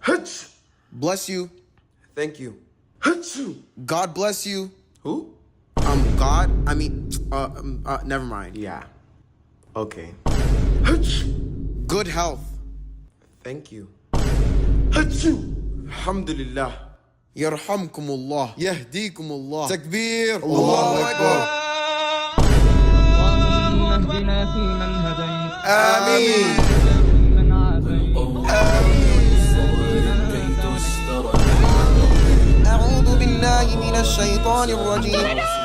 Bless you. Thank you. God bless you. Who? God? I mean, never mind. Yeah. Okay. Good health. Thank you. Alhamdulillah. يرحمكم الله يهديكم الله تكبير الله أكبر اللهم اهدنا فيمن هديت آمين فيمن عافيت أعوذ بالله من الشيطان الرجيم